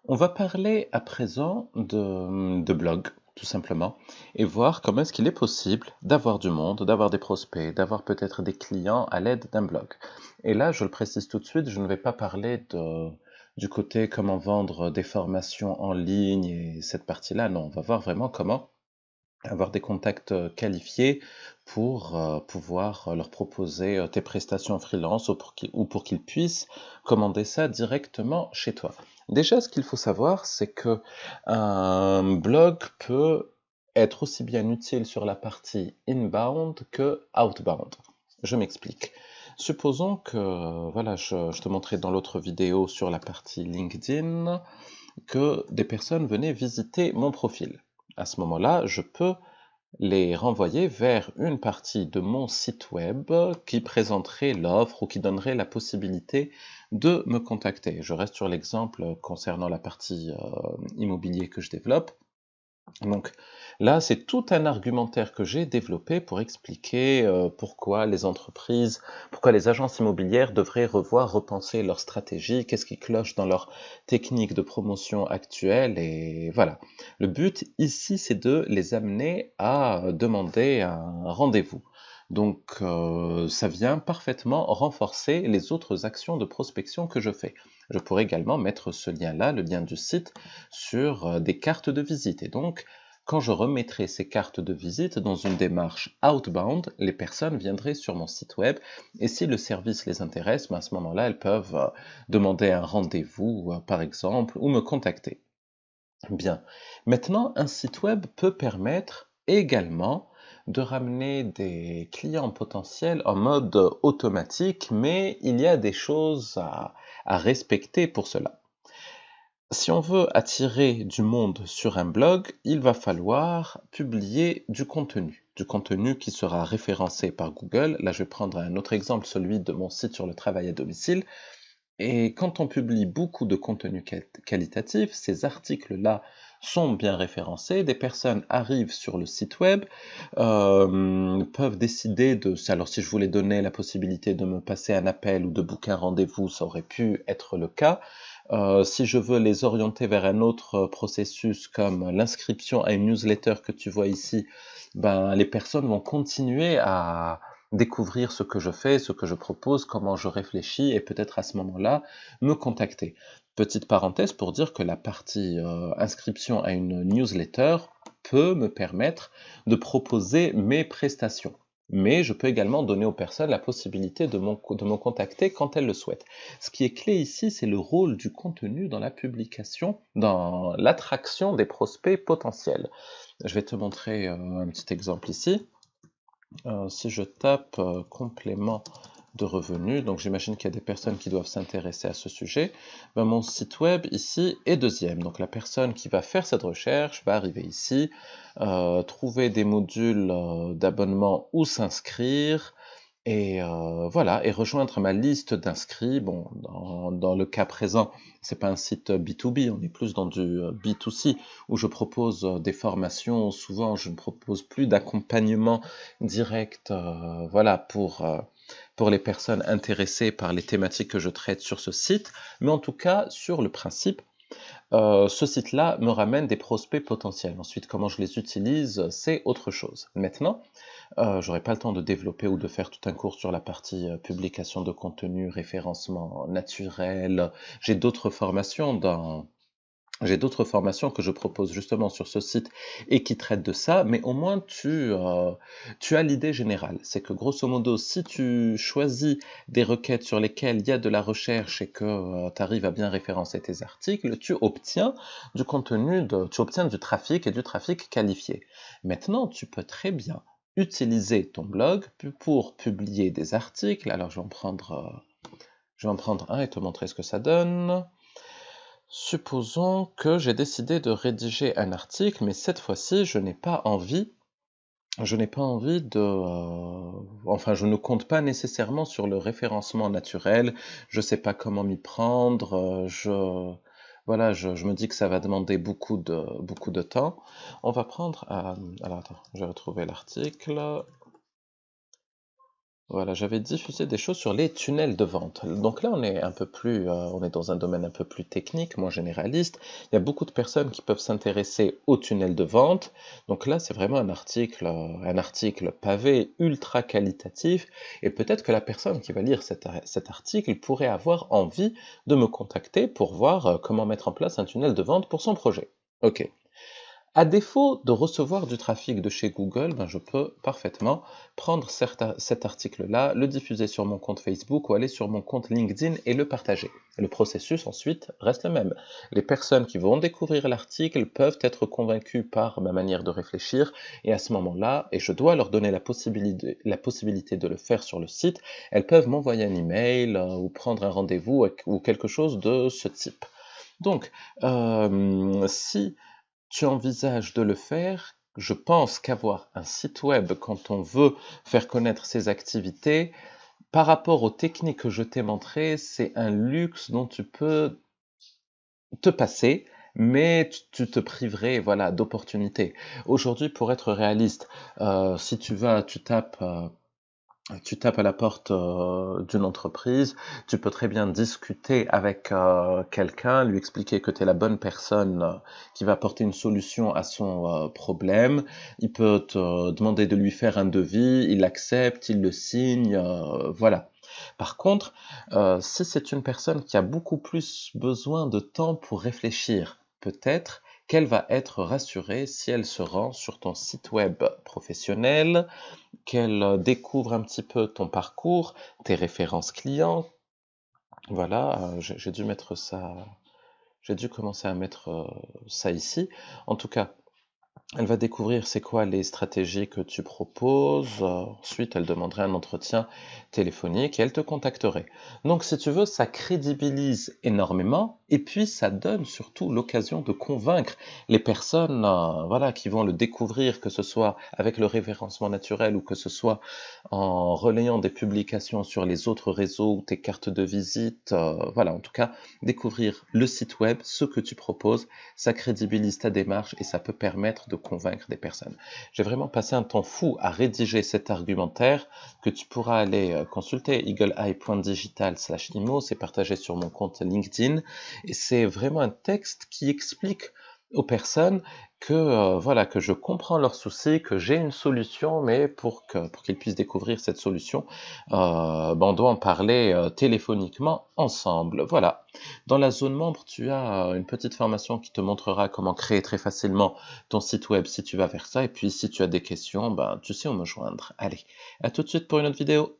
On va parler à présent de blog, tout simplement, et voir comment est-ce qu'il est possible d'avoir du monde, d'avoir des prospects, d'avoir peut-être des clients à l'aide d'un blog. Et là, je le précise tout de suite, je ne vais pas parler du côté comment vendre des formations en ligne et cette partie-là, non, on va voir vraiment comment avoir des contacts qualifiés pour pouvoir leur proposer tes prestations freelance ou pour qu'ils puissent commander ça directement chez toi. Déjà, ce qu'il faut savoir, c'est que un blog peut être aussi bien utile sur la partie inbound que outbound. Je m'explique. Supposons que, voilà, je te montrais dans l'autre vidéo sur la partie LinkedIn que des personnes venaient visiter mon profil. À ce moment-là, je peux les renvoyer vers une partie de mon site web qui présenterait l'offre ou qui donnerait la possibilité de me contacter. Je reste sur l'exemple concernant la partie immobilier que je développe. Donc là, c'est tout un argumentaire que j'ai développé pour expliquer pourquoi les entreprises, pourquoi les agences immobilières devraient revoir, repenser leur stratégie, qu'est-ce qui cloche dans leur technique de promotion actuelle, et voilà. Le but ici, c'est de les amener à demander un rendez-vous. Donc ça vient parfaitement renforcer les autres actions de prospection que je fais. Je pourrais également mettre ce lien-là, le lien du site, sur des cartes de visite. Et donc, quand je remettrai ces cartes de visite dans une démarche outbound, les personnes viendraient sur mon site web et si le service les intéresse, à ce moment-là, elles peuvent demander un rendez-vous, par exemple, ou me contacter. Bien. Maintenant, un site web peut permettre également de ramener des clients potentiels en mode automatique, mais il y a des choses à respecter pour cela. Si on veut attirer du monde sur un blog, il va falloir publier du contenu qui sera référencé par Google. Là, je vais prendre un autre exemple, celui de mon site sur le travail à domicile. Et quand on publie beaucoup de contenu qualitatif, ces articles-là sont bien référencés, des personnes arrivent sur le site web, peuvent décider de... Alors si je voulais donner la possibilité de me passer un appel ou de booker un rendez-vous, ça aurait pu être le cas. Si je veux les orienter vers un autre processus comme l'inscription à une newsletter que tu vois ici, ben, les personnes vont continuer à découvrir ce que je fais, ce que je propose, comment je réfléchis et peut-être à ce moment-là me contacter. Petite parenthèse pour dire que la partie inscription à une newsletter peut me permettre de proposer mes prestations. Mais je peux également donner aux personnes la possibilité de me contacter quand elles le souhaitent. Ce qui est clé ici, c'est le rôle du contenu dans la publication, dans l'attraction des prospects potentiels. Je vais te montrer un petit exemple ici. Si je tape complément de revenus, donc j'imagine qu'il y a des personnes qui doivent s'intéresser à ce sujet, ben mon site web ici est deuxième. Donc la personne qui va faire cette recherche va arriver ici, trouver des modules d'abonnement ou s'inscrire, et voilà, et rejoindre ma liste d'inscrits. Bon, dans le cas présent, c'est pas un site B2B, on est plus dans du B2C, où je propose des formations. Souvent, je ne propose plus d'accompagnement direct, voilà, pour les personnes intéressées par les thématiques que je traite sur ce site. Mais en tout cas, sur le principe, ce site-là me ramène des prospects potentiels. Ensuite, comment je les utilise, c'est autre chose. Maintenant, j'aurai pas le temps de développer ou de faire tout un cours sur la partie publication de contenu, référencement naturel. J'ai d'autres formations j'ai d'autres formations que je propose justement sur ce site et qui traitent de ça, mais au moins tu as l'idée générale. C'est que grosso modo, si tu choisis des requêtes sur lesquelles il y a de la recherche et que tu arrives à bien référencer tes articles, tu obtiens du contenu, tu obtiens du trafic et du trafic qualifié. Maintenant, tu peux très bien utiliser ton blog pour publier des articles. Alors, je vais en prendre un et te montrer ce que ça donne. Supposons que j'ai décidé de rédiger un article, mais cette fois-ci, je n'ai pas envie de, enfin, je ne compte pas nécessairement sur le référencement naturel. Je sais pas comment m'y prendre. Voilà, je me dis que ça va demander beaucoup de temps. On va prendre, alors attends, je vais retrouver l'article. Voilà, j'avais diffusé des choses sur les tunnels de vente. Donc là, on est un peu plus, on est dans un domaine un peu plus technique, moins généraliste. Il y a beaucoup de personnes qui peuvent s'intéresser aux tunnels de vente. Donc là, c'est vraiment un article pavé ultra qualitatif. Et peut-être que la personne qui va lire cet article pourrait avoir envie de me contacter pour voir comment mettre en place un tunnel de vente pour son projet. Ok. À défaut de recevoir du trafic de chez Google, ben je peux parfaitement prendre cet article-là, le diffuser sur mon compte Facebook ou aller sur mon compte LinkedIn et le partager. Le processus ensuite reste le même. Les personnes qui vont découvrir l'article peuvent être convaincues par ma manière de réfléchir et à ce moment-là, et je dois leur donner la possibilité de le faire sur le site, elles peuvent m'envoyer un email ou prendre un rendez-vous ou quelque chose de ce type. Donc, si tu envisages de le faire, je pense qu'avoir un site web quand on veut faire connaître ses activités, par rapport aux techniques que je t'ai montrées, c'est un luxe dont tu peux te passer, mais tu te priverais, voilà, d'opportunités. Aujourd'hui, pour être réaliste, si tu tapes à la porte d'une entreprise, tu peux très bien discuter avec quelqu'un, lui expliquer que tu es la bonne personne qui va apporter une solution à son problème. Il peut te demander de lui faire un devis, il accepte, il le signe, voilà. Par contre, si c'est une personne qui a beaucoup plus besoin de temps pour réfléchir, peut-être qu'elle va être rassurée si elle se rend sur ton site web professionnel, qu'elle découvre un petit peu ton parcours, tes références clients. Voilà, j'ai dû mettre ça, j'ai dû commencer à mettre ça ici. En tout cas, elle va découvrir c'est quoi les stratégies que tu proposes. Ensuite, elle demanderait un entretien téléphonique et elle te contacterait. Donc, si tu veux, ça crédibilise énormément et puis ça donne surtout l'occasion de convaincre les personnes voilà, qui vont le découvrir, que ce soit avec le référencement naturel ou que ce soit en relayant des publications sur les autres réseaux ou tes cartes de visite. Voilà, en tout cas, découvrir le site web, ce que tu proposes, ça crédibilise ta démarche et ça peut permettre de convaincre des personnes. J'ai vraiment passé un temps fou à rédiger cet argumentaire que tu pourras aller consulter, eagleeye.digital/imo, c'est partagé sur mon compte LinkedIn et c'est vraiment un texte qui explique aux personnes que voilà, que je comprends leurs soucis, que j'ai une solution, mais pour qu'ils puissent découvrir cette solution, on doit en parler téléphoniquement ensemble. Voilà. Dans la zone membre, tu as une petite formation qui te montrera comment créer très facilement ton site web si tu vas vers ça. Et puis si tu as des questions, ben tu sais où me joindre. Allez, à tout de suite pour une autre vidéo.